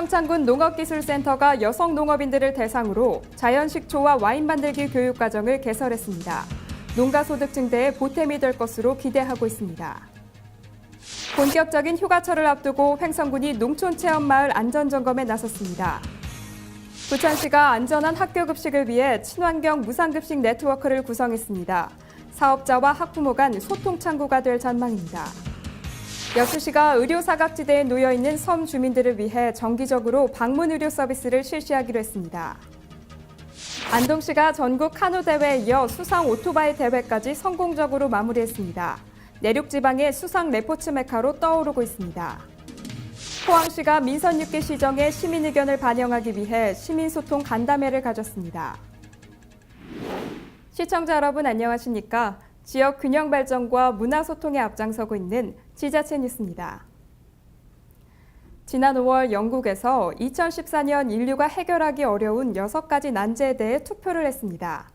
평창군 농업기술센터가 여성 농업인들을 대상으로 자연식초와 와인 만들기 교육과정을 개설했습니다. 농가소득 증대에 보탬이 될 것으로 기대하고 있습니다. 본격적인 휴가철을 앞두고 횡성군이 농촌체험마을 안전점검에 나섰습니다. 부천시가 안전한 학교급식을 위해 친환경 무상급식 네트워크를 구성했습니다. 사업자와 학부모 간 소통 창구가 될 전망입니다. 여수시가 의료사각지대에 놓여있는 섬 주민들을 위해 정기적으로 방문 의료 서비스를 실시하기로 했습니다. 안동시가 전국 카누 대회에 이어 수상 오토바이 대회까지 성공적으로 마무리했습니다. 내륙지방의 수상 레포츠 메카로 떠오르고 있습니다. 포항시가 민선 6개 시정의 시민 의견을 반영하기 위해 시민소통 간담회를 가졌습니다. 시청자 여러분 안녕하십니까? 지역 균형 발전과 문화 소통에 앞장서고 있는 지자체 뉴스입니다. 지난 5월 영국에서 2014년 인류가 해결하기 어려운 6가지 난제에 대해 투표를 했습니다.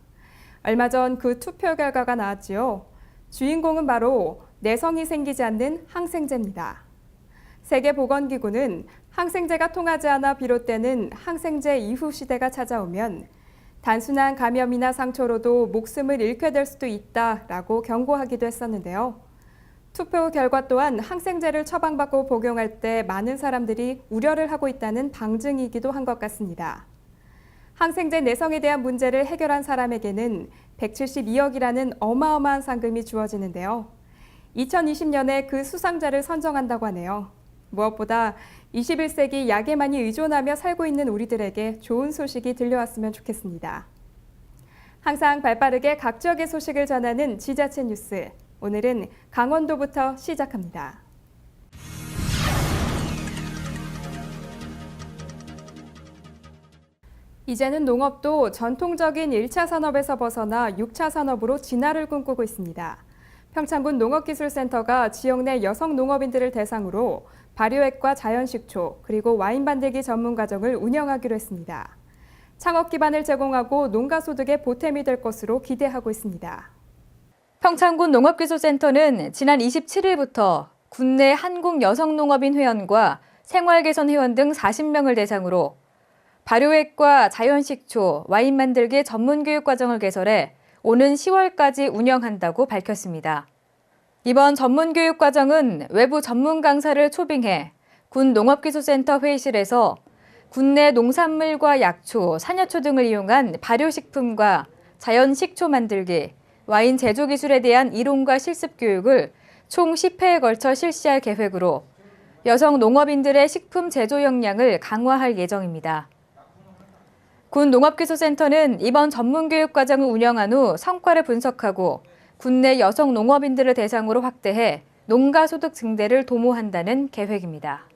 얼마 전 그 투표 결과가 나왔지요. 주인공은 바로 내성이 생기지 않는 항생제입니다. 세계보건기구는 항생제가 통하지 않아 비롯되는 항생제 이후 시대가 찾아오면 단순한 감염이나 상처로도 목숨을 잃게 될 수도 있다라고 경고하기도 했었는데요. 투표 결과 또한 항생제를 처방받고 복용할 때 많은 사람들이 우려를 하고 있다는 방증이기도 한 것 같습니다. 항생제 내성에 대한 문제를 해결한 사람에게는 172억이라는 어마어마한 상금이 주어지는데요. 2020년에 그 수상자를 선정한다고 하네요. 무엇보다 21세기 약에 많이 의존하며 살고 있는 우리들에게 좋은 소식이 들려왔으면 좋겠습니다. 항상 발빠르게 각 지역의 소식을 전하는 지자체 뉴스. 오늘은 강원도부터 시작합니다. 이제는 농업도 전통적인 1차 산업에서 벗어나 6차 산업으로 진화를 꿈꾸고 있습니다. 평창군 농업기술센터가 지역 내 여성 농업인들을 대상으로 발효액과 자연식초, 그리고 와인 만들기 전문 과정을 운영하기로 했습니다. 창업 기반을 제공하고 농가 소득에 보탬이 될 것으로 기대하고 있습니다. 평창군 농업기술센터는 지난 27일부터 군내 한국여성농업인 회원과 생활개선회원 등 40명을 대상으로 발효액과 자연식초, 와인 만들기 전문교육과정을 개설해 오는 10월까지 운영한다고 밝혔습니다. 이번 전문교육과정은 외부 전문 강사를 초빙해 군 농업기술센터 회의실에서 군내 농산물과 약초, 산여초 등을 이용한 발효식품과 자연식초 만들기, 와인 제조 기술에 대한 이론과 실습 교육을 총 10회에 걸쳐 실시할 계획으로 여성 농업인들의 식품 제조 역량을 강화할 예정입니다. 군 농업기술센터는 이번 전문교육과정을 운영한 후 성과를 분석하고 군내 여성 농업인들을 대상으로 확대해 농가 소득 증대를 도모한다는 계획입니다.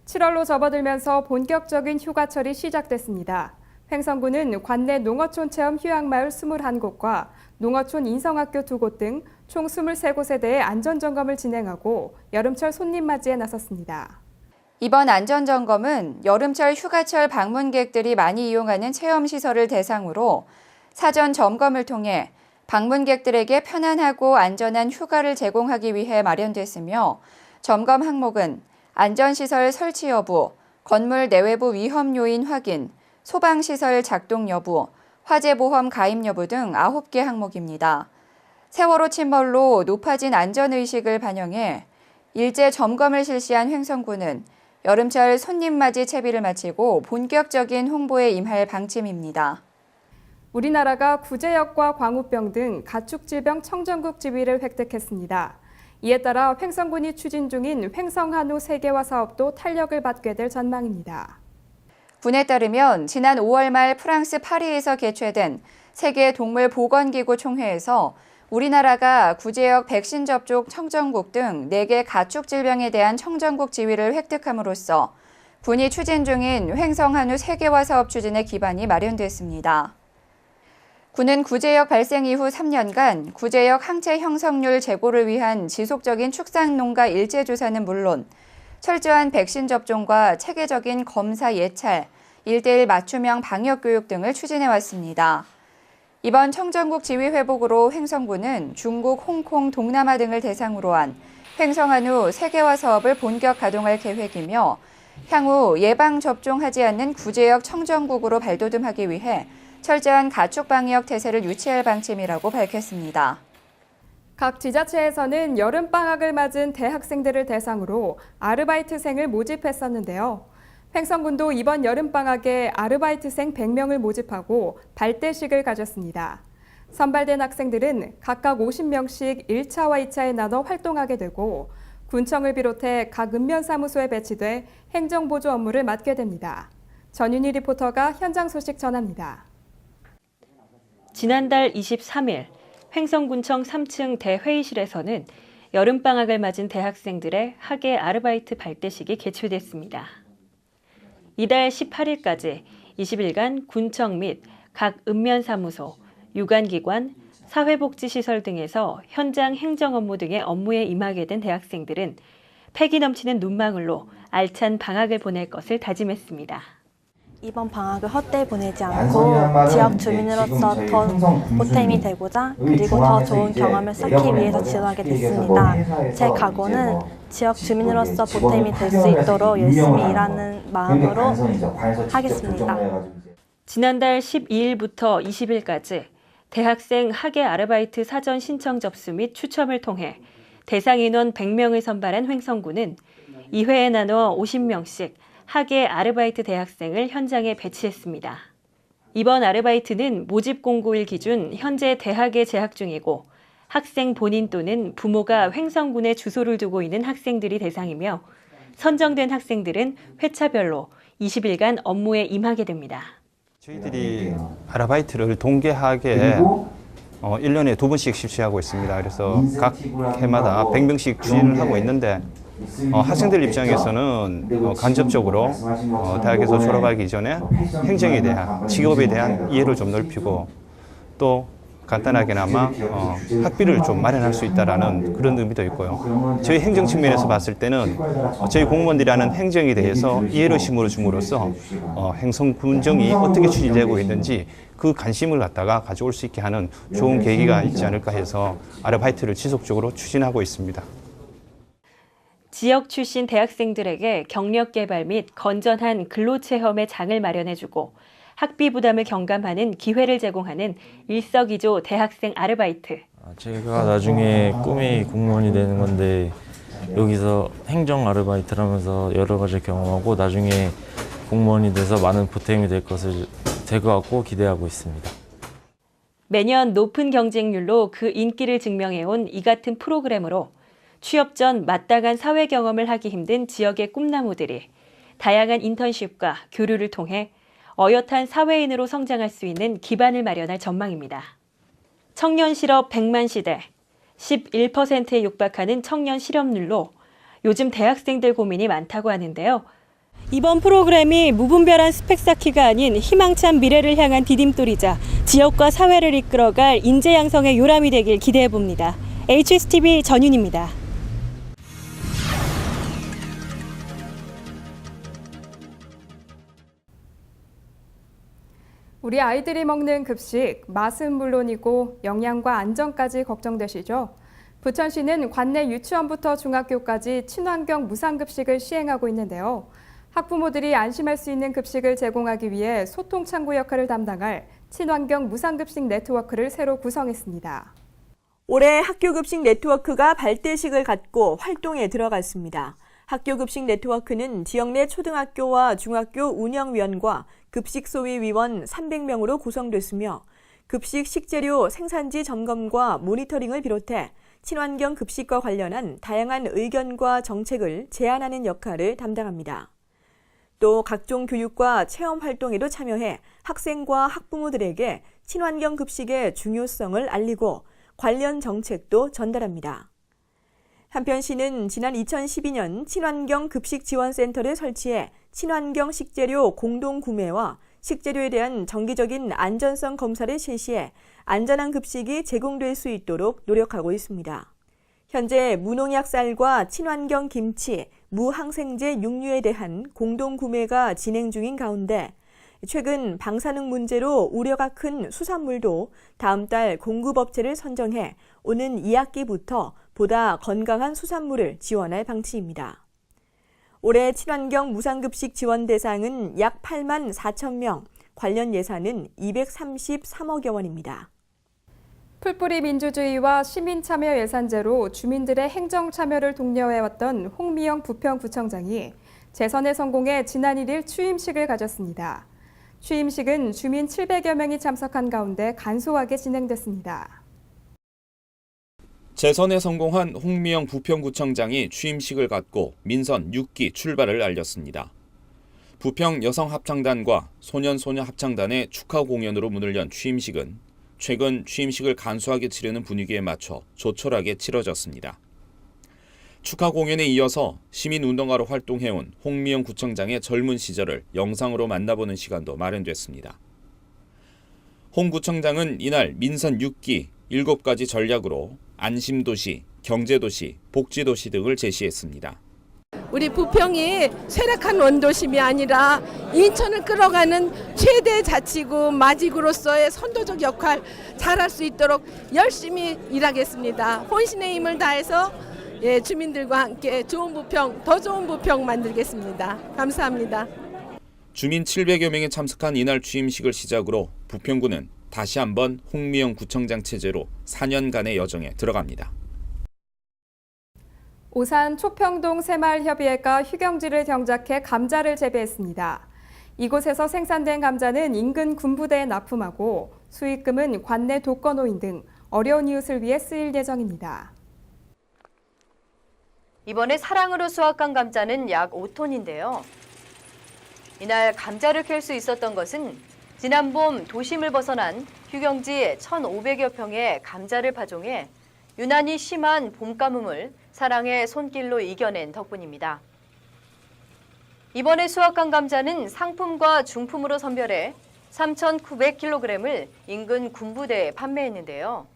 7월로 접어들면서 본격적인 휴가철이 시작됐습니다. 횡성군은 관내 농어촌 체험 휴양마을 21곳과 농어촌 인성학교 2곳 등 총 23곳에 대해 안전점검을 진행하고 여름철 손님 맞이에 나섰습니다. 이번 안전점검은 여름철 휴가철 방문객들이 많이 이용하는 체험시설을 대상으로 사전 점검을 통해 방문객들에게 편안하고 안전한 휴가를 제공하기 위해 마련됐으며 점검 항목은 안전시설 설치 여부, 건물 내외부 위험 요인 확인, 소방시설 작동 여부, 화재보험 가입 여부 등 9개 항목입니다. 세월호 침몰로 높아진 안전의식을 반영해 일제 점검을 실시한 횡성군은 여름철 손님 맞이 채비를 마치고 본격적인 홍보에 임할 방침입니다. 우리나라가 구제역과 광우병 등 가축질병 청정국 지위를 획득했습니다. 이에 따라 횡성군이 추진 중인 횡성한우 세계화 사업도 탄력을 받게 될 전망입니다. 군에 따르면 지난 5월 말 프랑스 파리에서 개최된 세계 동물보건기구 총회에서 우리나라가 구제역 백신 접종 청정국 등 4개 가축질병에 대한 청정국 지위를 획득함으로써 군이 추진 중인 횡성한우 세계화 사업 추진의 기반이 마련됐습니다. 군은 구제역 발생 이후 3년간 구제역 항체 형성률 제고를 위한 지속적인 축산농가 일제조사는 물론 철저한 백신 접종과 체계적인 검사 예찰, 1:1 맞춤형 방역교육 등을 추진해왔습니다. 이번 청정국 지위 회복으로 횡성군은 중국, 홍콩, 동남아 등을 대상으로 한 횡성한우 세계화 사업을 본격 가동할 계획이며 향후 예방접종하지 않는 구제역 청정국으로 발돋움하기 위해 철저한 가축 방역 태세를 유치할 방침이라고 밝혔습니다. 각 지자체에서는 여름방학을 맞은 대학생들을 대상으로 아르바이트생을 모집했었는데요. 횡성군도 이번 여름방학에 아르바이트생 100명을 모집하고 발대식을 가졌습니다. 선발된 학생들은 각각 50명씩 1차와 2차에 나눠 활동하게 되고 군청을 비롯해 각 읍면사무소에 배치돼 행정보조 업무를 맡게 됩니다. 전윤희 리포터가 현장 소식 전합니다. 지난달 23일 횡성군청 3층 대회의실에서는 여름방학을 맞은 대학생들의 학예 아르바이트 발대식이 개최됐습니다. 이달 18일까지 20일간 군청 및 각 읍면사무소, 유관기관, 사회복지시설 등에서 현장 행정 업무 등의 업무에 임하게 된 대학생들은 패기 넘치는 눈망울로 알찬 방학을 보낼 것을 다짐했습니다. 이번 방학을 헛되이 보내지 않고 지역 주민으로서 더 보탬이 되고자 그리고 더 좋은 경험을 쌓기 위해서 지원하게 됐습니다. 제 각오는 지역 주민으로서 보탬이 될 수 있도록 열심히 일하는 마음으로 하겠습니다. 지난달 12일부터 20일까지 대학생 학예 아르바이트 사전 신청 접수 및 추첨을 통해 대상 인원 100명을 선발한 횡성군은 2회에 나누어 50명씩 학예 아르바이트 대학생을 현장에 배치했습니다. 이번 아르바이트는 모집 공고일 기준 현재 대학에 재학 중이고 학생 본인 또는 부모가 횡성군에 주소를 두고 있는 학생들이 대상이며 선정된 학생들은 회차별로 20일간 업무에 임하게 됩니다. 저희들이 아르바이트를 동계하게 1년에 2번씩 실시하고 있습니다. 그래서 각 해마다 100명씩 추진을 하고 있는데 학생들 입장에서는 간접적으로 대학에서 졸업하기 전에 행정에 대한, 직업에 대한 이해를 좀 넓히고 또 간단하게나마 학비를 좀 마련할 수 있다는 그런 의미도 있고요. 저희 행정 측면에서 봤을 때는 저희 공무원들이 하는 행정에 대해서 이해를 심어 줌으로써 횡성군정이 어떻게 추진되고 있는지 그 관심을 갖다가 가져올 수 있게 하는 좋은 계기가 있지 않을까 해서 아르바이트를 지속적으로 추진하고 있습니다. 지역 출신 대학생들에게 경력 개발 및 건전한 근로체험의 장을 마련해주고 학비 부담을 경감하는 기회를 제공하는 일석이조 대학생 아르바이트. 제가 나중에 꿈이 공무원이 되는 건데 여기서 행정 아르바이트를 하면서 여러 가지 경험하고 나중에 공무원이 돼서 많은 보탬이 될 것 같고 기대하고 있습니다. 매년 높은 경쟁률로 그 인기를 증명해온 이 같은 프로그램으로 취업 전 마땅한 사회 경험을 하기 힘든 지역의 꿈나무들이 다양한 인턴십과 교류를 통해 어엿한 사회인으로 성장할 수 있는 기반을 마련할 전망입니다. 청년 실업 100만 시대, 11%에 육박하는 청년 실업률로 요즘 대학생들 고민이 많다고 하는데요. 이번 프로그램이 무분별한 스펙 쌓기가 아닌 희망찬 미래를 향한 디딤돌이자 지역과 사회를 이끌어갈 인재 양성의 요람이 되길 기대해 봅니다. HSTV 전윤입니다. 우리 아이들이 먹는 급식, 맛은 물론이고 영양과 안전까지 걱정되시죠? 부천시는 관내 유치원부터 중학교까지 친환경 무상급식을 시행하고 있는데요. 학부모들이 안심할 수 있는 급식을 제공하기 위해 소통창구 역할을 담당할 친환경 무상급식 네트워크를 새로 구성했습니다. 올해 학교급식 네트워크가 발대식을 갖고 활동에 들어갔습니다. 학교급식 네트워크는 지역 내 초등학교와 중학교 운영위원과 급식소위위원 300명으로 구성됐으며 급식 식재료 생산지 점검과 모니터링을 비롯해 친환경 급식과 관련한 다양한 의견과 정책을 제안하는 역할을 담당합니다. 또 각종 교육과 체험 활동에도 참여해 학생과 학부모들에게 친환경 급식의 중요성을 알리고 관련 정책도 전달합니다. 한편 시는 지난 2012년 친환경 급식지원센터를 설치해 친환경 식재료 공동 구매와 식재료에 대한 정기적인 안전성 검사를 실시해 안전한 급식이 제공될 수 있도록 노력하고 있습니다. 현재 무농약 쌀과 친환경 김치, 무항생제 육류에 대한 공동 구매가 진행 중인 가운데 최근 방사능 문제로 우려가 큰 수산물도 다음 달 공급업체를 선정해 오는 2학기부터 보다 건강한 수산물을 지원할 방침입니다. 올해 친환경 무상급식 지원 대상은 약 8만 4천 명, 관련 예산은 233억여 원입니다. 풀뿌리 민주주의와 시민참여 예산제로 주민들의 행정 참여를 독려해왔던 홍미영 부평구청장이 재선에 성공해 지난 1일 취임식을 가졌습니다. 취임식은 주민 700여 명이 참석한 가운데 간소하게 진행됐습니다. 재선에 성공한 홍미영 부평구청장이 취임식을 갖고 민선 6기 출발을 알렸습니다. 부평 여성합창단과 소년소녀합창단의 축하 공연으로 문을 연 취임식은 최근 취임식을 간소하게 치르는 분위기에 맞춰 조촐하게 치러졌습니다. 축하 공연에 이어서 시민운동가로 활동해온 홍미영 구청장의 젊은 시절을 영상으로 만나보는 시간도 마련됐습니다. 홍 구청장은 이날 민선 6기 7가지 전략으로 안심도시, 경제도시, 복지도시 등을 제시했습니다. 우리 부평이 쇠락한 원도심이 아니라 인천을 끌어가는 최대 자치구 마지구로서의 선도적 역할 잘할 수 있도록 열심히 일하겠습니다. 혼신의 힘을 다해서 주민들과 함께 좋은 부평, 더 좋은 부평 만들겠습니다. 감사합니다. 주민 700여 명이 참석한 이날 취임식을 시작으로 부평구는 다시 한번 홍미영 구청장 체제로 4년간의 여정에 들어갑니다. 오산 초평동 새마을협의회가 휴경지를 경작해 감자를 재배했습니다. 이곳에서 생산된 감자는 인근 군부대에 납품하고 수익금은 관내 독거노인 등 어려운 이웃을 위해 쓰일 예정입니다. 이번에 사랑으로 수확한 감자는 약 5톤인데요. 이날 감자를 캘 수 있었던 것은 지난 봄 도심을 벗어난 휴경지 1,500여 평의 감자를 파종해 유난히 심한 봄 가뭄을 사랑의 손길로 이겨낸 덕분입니다. 이번에 수확한 감자는 상품과 중품으로 선별해 3,900kg을 인근 군부대에 판매했는데요.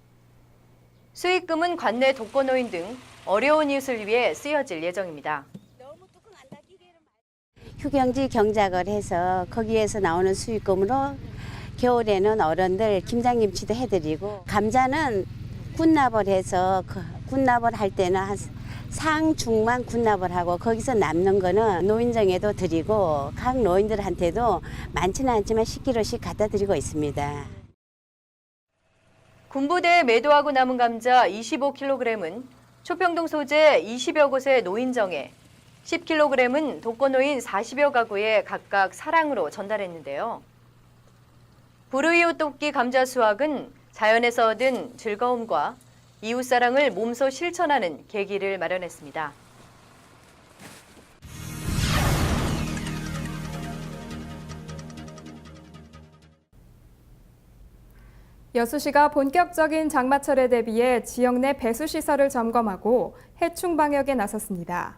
수익금은 관내 독거노인 등 어려운 이웃을 위해 쓰여질 예정입니다. 휴경지 경작을 해서 거기에서 나오는 수익금으로 겨울에는 어른들 김장김치도 해드리고, 감자는 군납을 해서 군납을 할 때는 한 상중만 군납을 하고 거기서 남는 거는 노인정에도 드리고 각 노인들한테도 많지는 않지만 10kg씩 갖다 드리고 있습니다. 군부대에 매도하고 남은 감자 25kg은 초평동 소재 20여 곳의 노인정에, 10kg은 독거노인 40여 가구에 각각 사랑으로 전달했는데요. 불우이웃 돕기 감자 수확은 자연에서 얻은 즐거움과 이웃사랑을 몸소 실천하는 계기를 마련했습니다. 여수시가 본격적인 장마철에 대비해 지역 내 배수시설을 점검하고 해충 방역에 나섰습니다.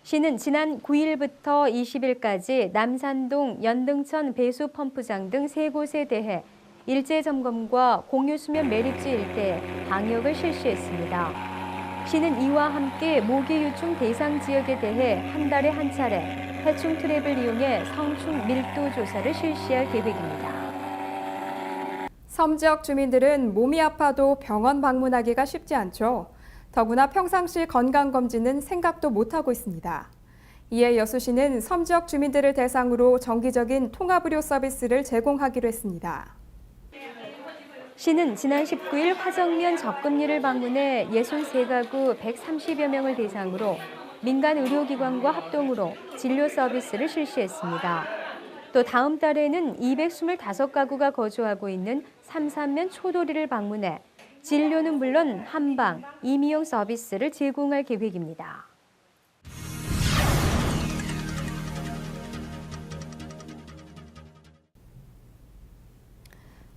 시는 지난 9일부터 20일까지 남산동, 연등천 배수펌프장 등 3곳에 대해 일제 점검과 공유수면 매립지 일대에 방역을 실시했습니다. 시는 이와 함께 모기 유충 대상 지역에 대해 한 달에 한 차례 해충 트랩을 이용해 성충 밀도 조사를 실시할 계획입니다. 섬 지역 주민들은 몸이 아파도 병원 방문하기가 쉽지 않죠. 더구나 평상시 건강검진은 생각도 못하고 있습니다. 이에 여수시는 섬 지역 주민들을 대상으로 정기적인 통합의료 서비스를 제공하기로 했습니다. 시는 지난 19일 화정면 적금리를 방문해 63가구 130여 명을 대상으로 민간 의료기관과 합동으로 진료 서비스를 실시했습니다. 또 다음 달에는 225가구가 거주하고 있는 삼산면 초도리를 방문해 진료는 물론 한방, 임의용 서비스를 제공할 계획입니다.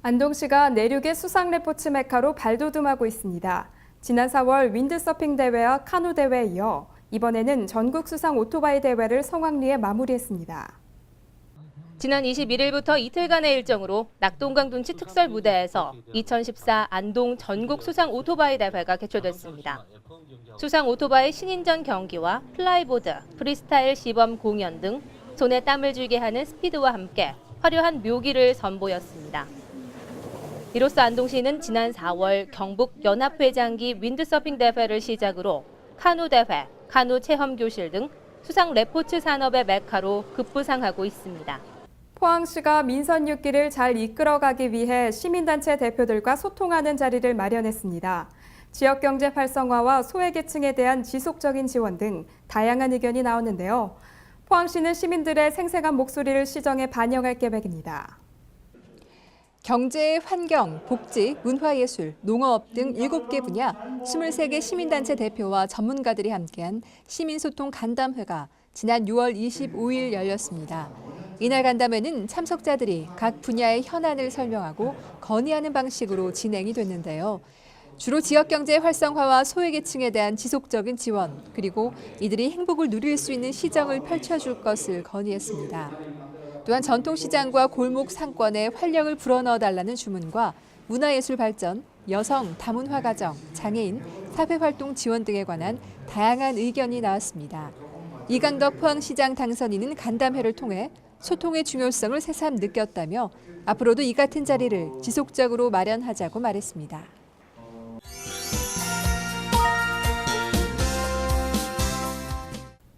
안동시가 내륙의 수상 레포츠 메카로 발돋움하고 있습니다. 지난 4월 윈드서핑 대회와 카누 대회에 이어 이번에는 전국 수상 오토바이 대회를 성황리에 마무리했습니다. 지난 21일부터 이틀간의 일정으로 낙동강둔치 특설 무대에서 2014 안동 전국 수상 오토바이 대회가 개최됐습니다. 수상 오토바이 신인전 경기와 플라이보드, 프리스타일 시범 공연 등 손에 땀을 쥐게 하는 스피드와 함께 화려한 묘기를 선보였습니다. 이로써 안동시는 지난 4월 경북 연합회장기 윈드서핑 대회를 시작으로 카누 대회, 카누 체험 교실 등 수상 레포츠 산업의 메카로 급부상하고 있습니다. 포항시가 민선 6기를 잘 이끌어가기 위해 시민단체 대표들과 소통하는 자리를 마련했습니다. 지역경제 활성화와 소외계층에 대한 지속적인 지원 등 다양한 의견이 나왔는데요. 포항시는 시민들의 생생한 목소리를 시정에 반영할 계획입니다. 경제, 환경, 복지, 문화예술, 농업 등 7개 분야 23개 시민단체 대표와 전문가들이 함께한 시민소통 간담회가 지난 6월 25일 열렸습니다. 이날 간담회는 참석자들이 각 분야의 현안을 설명하고 건의하는 방식으로 진행이 됐는데요. 주로 지역경제 활성화와 소외계층에 대한 지속적인 지원, 그리고 이들이 행복을 누릴 수 있는 시정을 펼쳐줄 것을 건의했습니다. 또한 전통시장과 골목 상권에 활력을 불어넣어달라는 주문과 문화예술 발전, 여성 다문화가정, 장애인, 사회활동 지원 등에 관한 다양한 의견이 나왔습니다. 이강덕 포항시장 당선인은 간담회를 통해 소통의 중요성을 새삼 느꼈다며 앞으로도 이 같은 자리를 지속적으로 마련하자고 말했습니다.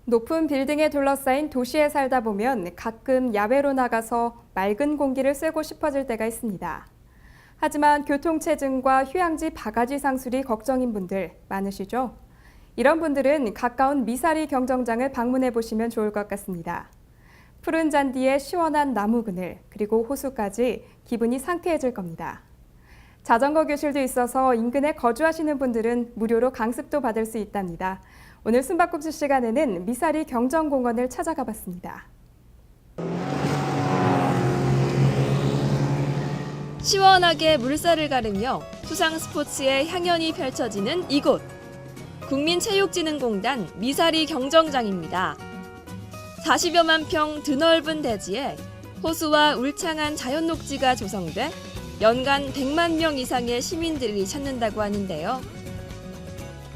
높은 빌딩에 둘러싸인 도시에 살다 보면 가끔 야외로 나가서 맑은 공기를 쐬고 싶어질 때가 있습니다. 하지만 교통체증과 휴양지 바가지 상술이 걱정인 분들 많으시죠? 이런 분들은 가까운 미사리 경정장을 방문해 보시면 좋을 것 같습니다. 푸른 잔디에 시원한 나무 그늘, 그리고 호수까지 기분이 상쾌해질 겁니다. 자전거 교실도 있어서 인근에 거주하시는 분들은 무료로 강습도 받을 수 있답니다. 오늘 숨바꼭질 시간에는 미사리 경정공원을 찾아가 봤습니다. 시원하게 물살을 가르며 수상 스포츠의 향연이 펼쳐지는 이곳. 국민체육진흥공단 미사리 경정장입니다. 40여만 평 드넓은 대지에 호수와 울창한 자연녹지가 조성돼 연간 100만 명 이상의 시민들이 찾는다고 하는데요.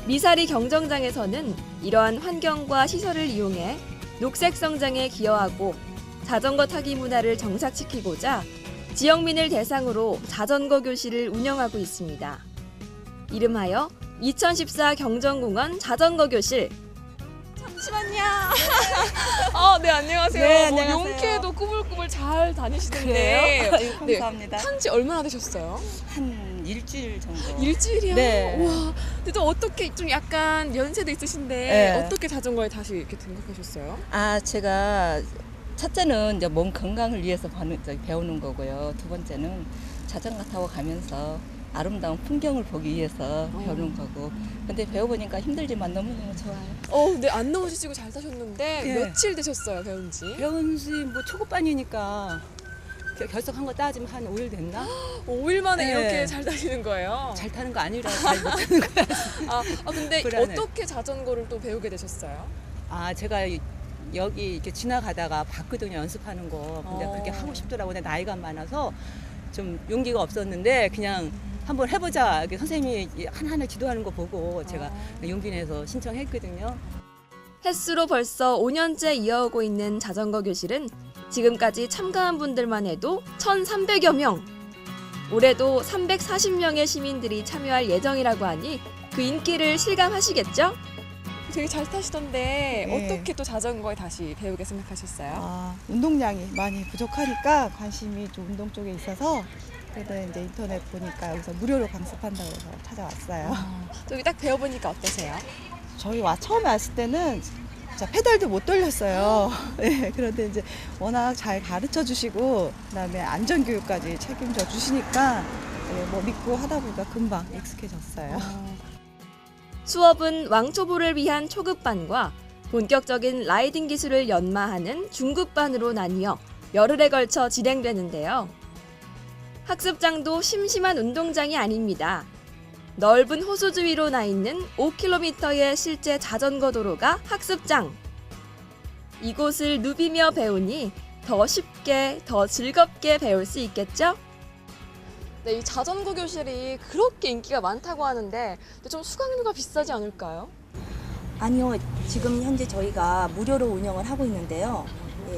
미사리 경정장에서는 이러한 환경과 시설을 이용해 녹색 성장에 기여하고 자전거 타기 문화를 정착시키고자 지역민을 대상으로 자전거 교실을 운영하고 있습니다. 이름하여 2014 경정공원 자전거 교실. 잠시만요. 네, 안녕하세요. 네, 안녕하세요. 용케도 꾸불꾸불 잘 다니시던데. 그래요? 아유, 감사합니다. 한지 얼마나 되셨어요? 한 일주일 정도. 일주일이요? 네. 와, 근데 또 어떻게 좀 약간 연세도 있으신데 네. 어떻게 자전거에 다시 이렇게 등록하셨어요? 제가 첫째는 이제 몸 건강을 위해서 배우는 거고요. 두 번째는 자전거 타고 가면서 아름다운 풍경을 보기 위해서 배우는 거고. 근데 배워보니까 힘들지만 너무너무 좋아요. 근데 안 넘어지시고 잘 타셨는데 네. 며칠 되셨어요, 배운 지? 배운 지 초급반이니까 결석한 거 따지면 한 5일 됐나? 5일 만에 네. 이렇게 잘 타시는 거예요? 잘 타는 거 아니라 잘 못하는 거야. 근데 불안해. 어떻게 자전거를 또 배우게 되셨어요? 제가 여기 이렇게 지나가다가 봤거든요, 연습하는 거. 근데 그렇게 하고 싶더라고요. 근데 나이가 많아서 좀 용기가 없었는데 그냥 한번 해보자. 이렇게 선생님이 하나하나 지도하는 거 보고 제가 용기 내서 신청했거든요. 횟수로 벌써 5년째 이어오고 있는 자전거 교실은 지금까지 참가한 분들만 해도 1,300여 명. 올해도 340명의 시민들이 참여할 예정이라고 하니 그 인기를 실감하시겠죠? 되게 잘 타시던데 네. 어떻게 또 자전거에 다시 배우게 생각하셨어요? 운동량이 많이 부족하니까 관심이 좀 운동 쪽에 있어서 그래도 이제 인터넷 보니까 여기서 무료로 강습한다고 해서 찾아왔어요. 여기 딱 배워보니까 어떠세요? 저희 처음에 왔을 때는 진짜 페달도 못 돌렸어요. 네, 그런데 이제 워낙 잘 가르쳐 주시고 그다음에 안전 교육까지 책임져 주시니까 뭐 믿고 하다 보니까 금방 익숙해졌어요. 수업은 왕초보를 위한 초급반과 본격적인 라이딩 기술을 연마하는 중급반으로 나뉘어 열흘에 걸쳐 진행되는데요. 학습장도 심심한 운동장이 아닙니다. 넓은 호수 주위로 나 있는 5km의 실제 자전거 도로가 학습장. 이곳을 누비며 배우니 더 쉽게, 더 즐겁게 배울 수 있겠죠? 네, 이 자전거 교실이 그렇게 인기가 많다고 하는데 좀 수강료가 비싸지 않을까요? 아니요, 지금 현재 저희가 무료로 운영을 하고 있는데요.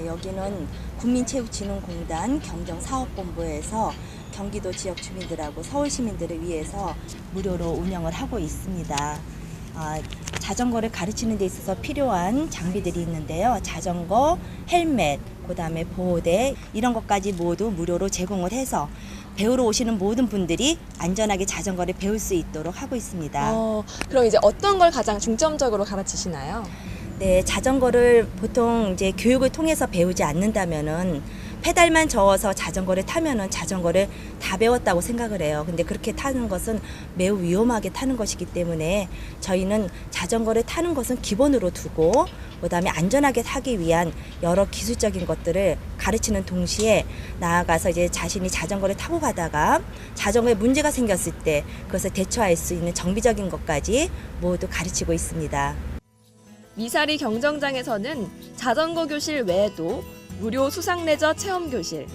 여기는 국민체육진흥공단 경정사업본부에서 경기도 지역 주민들하고 서울 시민들을 위해서 무료로 운영을 하고 있습니다. 자전거를 가르치는 데 있어서 필요한 장비들이 있는데요. 자전거, 헬멧, 그다음에 보호대 이런 것까지 모두 무료로 제공을 해서 배우러 오시는 모든 분들이 안전하게 자전거를 배울 수 있도록 하고 있습니다. 그럼 이제 어떤 걸 가장 중점적으로 가르치시나요? 네, 자전거를 보통 이제 교육을 통해서 배우지 않는다면은 페달만 저어서 자전거를 타면은 자전거를 다 배웠다고 생각을 해요. 근데 그렇게 타는 것은 매우 위험하게 타는 것이기 때문에 저희는 자전거를 타는 것은 기본으로 두고 그다음에 안전하게 타기 위한 여러 기술적인 것들을 가르치는 동시에 나아가서 이제 자신이 자전거를 타고 가다가 자전거에 문제가 생겼을 때 그것을 대처할 수 있는 정비적인 것까지 모두 가르치고 있습니다. 미사리 경정장에서는 자전거 교실 외에도 무료 수상 레저 체험 교실,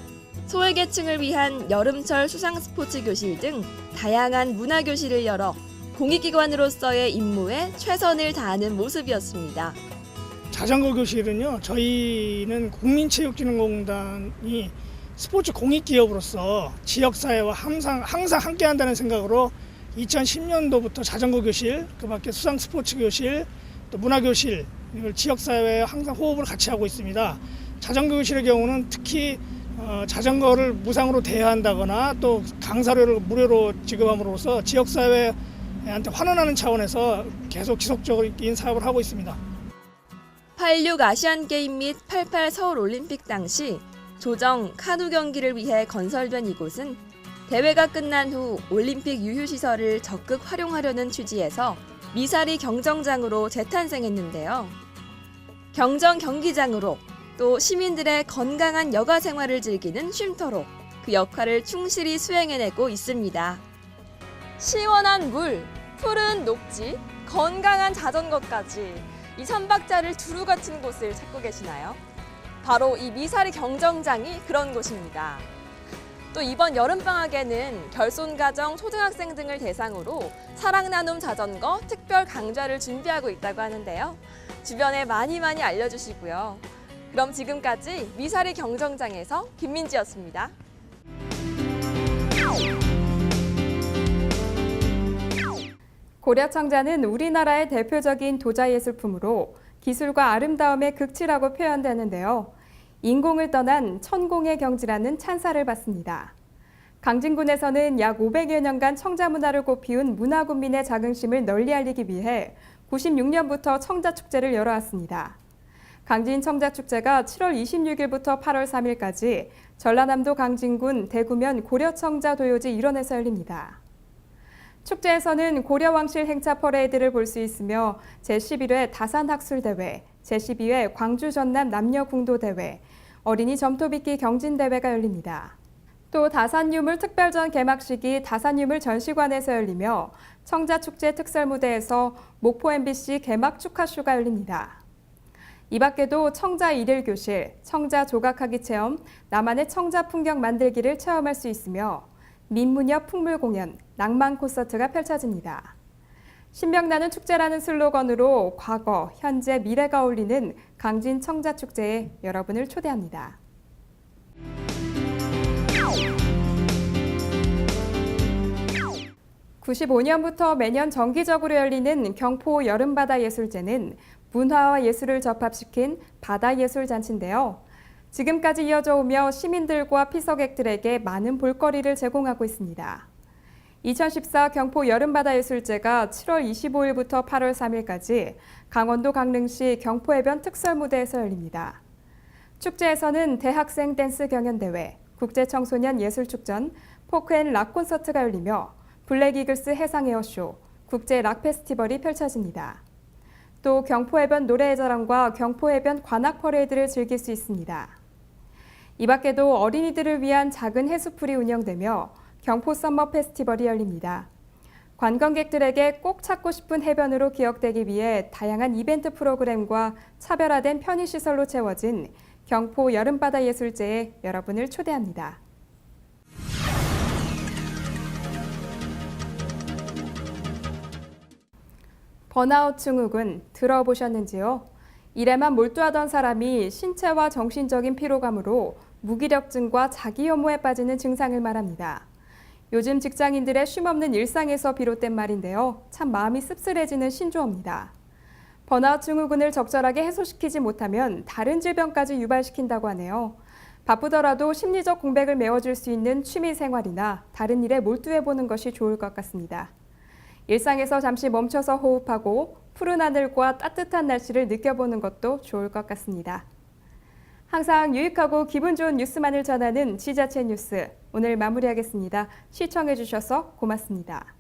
소외계층을 위한 여름철 수상 스포츠 교실 등 다양한 문화 교실을 열어 공익기관으로서의 임무에 최선을 다하는 모습이었습니다. 자전거 교실은요, 저희는 국민체육진흥공단이 스포츠 공익기업으로서 지역사회와 항상 함께한다는 생각으로 2010년도부터 자전거 교실, 그 밖에 수상 스포츠 교실, 또 문화교실, 이걸 지역사회와 항상 호흡을 같이 하고 있습니다. 자전거 교실의 경우는 특히 자전거를 무상으로 대여한다거나 또 강사료를 무료로 지급함으로써 지역사회한테 환원하는 차원에서 계속 지속적인 사업을 하고 있습니다. 86 아시안게임 및 88 서울올림픽 당시 조정 카누 경기를 위해 건설된 이곳은 대회가 끝난 후 올림픽 유휴시설을 적극 활용하려는 취지에서 미사리 경정장으로 재탄생했는데요. 경정 경기장으로 또 시민들의 건강한 여가 생활을 즐기는 쉼터로 그 역할을 충실히 수행해내고 있습니다. 시원한 물, 푸른 녹지, 건강한 자전거까지 이 3박자를 두루 갖춘 곳을 찾고 계시나요? 바로 이 미사리 경정장이 그런 곳입니다. 또 이번 여름방학에는 결손가정, 초등학생 등을 대상으로 사랑 나눔 자전거 특별 강좌를 준비하고 있다고 하는데요. 주변에 많이 알려주시고요. 그럼 지금까지 미사리 경정장에서 김민지였습니다. 고려청자는 우리나라의 대표적인 도자예술품으로 기술과 아름다움의 극치라고 표현되는데요. 인공을 떠난 천공의 경지라는 찬사를 받습니다. 강진군에서는 약 500여 년간 청자문화를 꽃피운 문화군민의 자긍심을 널리 알리기 위해 96년부터 청자축제를 열어왔습니다. 강진 청자축제가 7월 26일부터 8월 3일까지 전라남도 강진군 대구면 고려청자도요지 일원에서 열립니다. 축제에서는 고려왕실 행차 퍼레이드를 볼 수 있으며 제11회 다산학술대회, 제12회 광주전남 남녀궁도대회, 어린이 점토빗기 경진대회가 열립니다. 또 다산유물 특별전 개막식이 다산유물 전시관에서 열리며 청자축제 특설무대에서 목포 MBC 개막 축하쇼가 열립니다. 이 밖에도 청자 일일교실, 청자 조각하기 체험, 나만의 청자 풍경 만들기를 체험할 수 있으며 민무녀 풍물 공연, 낭만 콘서트가 펼쳐집니다. 신명나는 축제라는 슬로건으로 과거, 현재, 미래가 어울리는 강진 청자축제에 여러분을 초대합니다. (95년부터) 매년 정기적으로 열리는 경포 여름바다예술제는 문화와 예술을 접합시킨 바다예술잔치인데요. 지금까지 이어져 오며 시민들과 피서객들에게 많은 볼거리를 제공하고 있습니다. 2014 경포 여름바다예술제가 7월 25일부터 8월 3일까지 강원도 강릉시 경포해변 특설무대에서 열립니다. 축제에서는 대학생 댄스 경연대회, 국제청소년 예술축전, 포크앤 락 콘서트가 열리며 블랙이글스 해상에어쇼, 국제 락 페스티벌이 펼쳐집니다. 또 경포해변 노래의 자랑과 경포해변 관악 퍼레이드를 즐길 수 있습니다. 이 밖에도 어린이들을 위한 작은 해수풀이 운영되며 경포 썸머 페스티벌이 열립니다. 관광객들에게 꼭 찾고 싶은 해변으로 기억되기 위해 다양한 이벤트 프로그램과 차별화된 편의시설로 채워진 경포 여름바다 예술제에 여러분을 초대합니다. 번아웃 증후군 들어보셨는지요? 일에만 몰두하던 사람이 신체와 정신적인 피로감으로 무기력증과 자기 혐오에 빠지는 증상을 말합니다. 요즘 직장인들의 쉼없는 일상에서 비롯된 말인데요. 참 마음이 씁쓸해지는 신조어입니다. 번아웃 증후군을 적절하게 해소시키지 못하면 다른 질병까지 유발시킨다고 하네요. 바쁘더라도 심리적 공백을 메워줄 수 있는 취미 생활이나 다른 일에 몰두해보는 것이 좋을 것 같습니다. 일상에서 잠시 멈춰서 호흡하고 푸른 하늘과 따뜻한 날씨를 느껴보는 것도 좋을 것 같습니다. 항상 유익하고 기분 좋은 뉴스만을 전하는 지자체 뉴스, 오늘 마무리하겠습니다. 시청해주셔서 고맙습니다.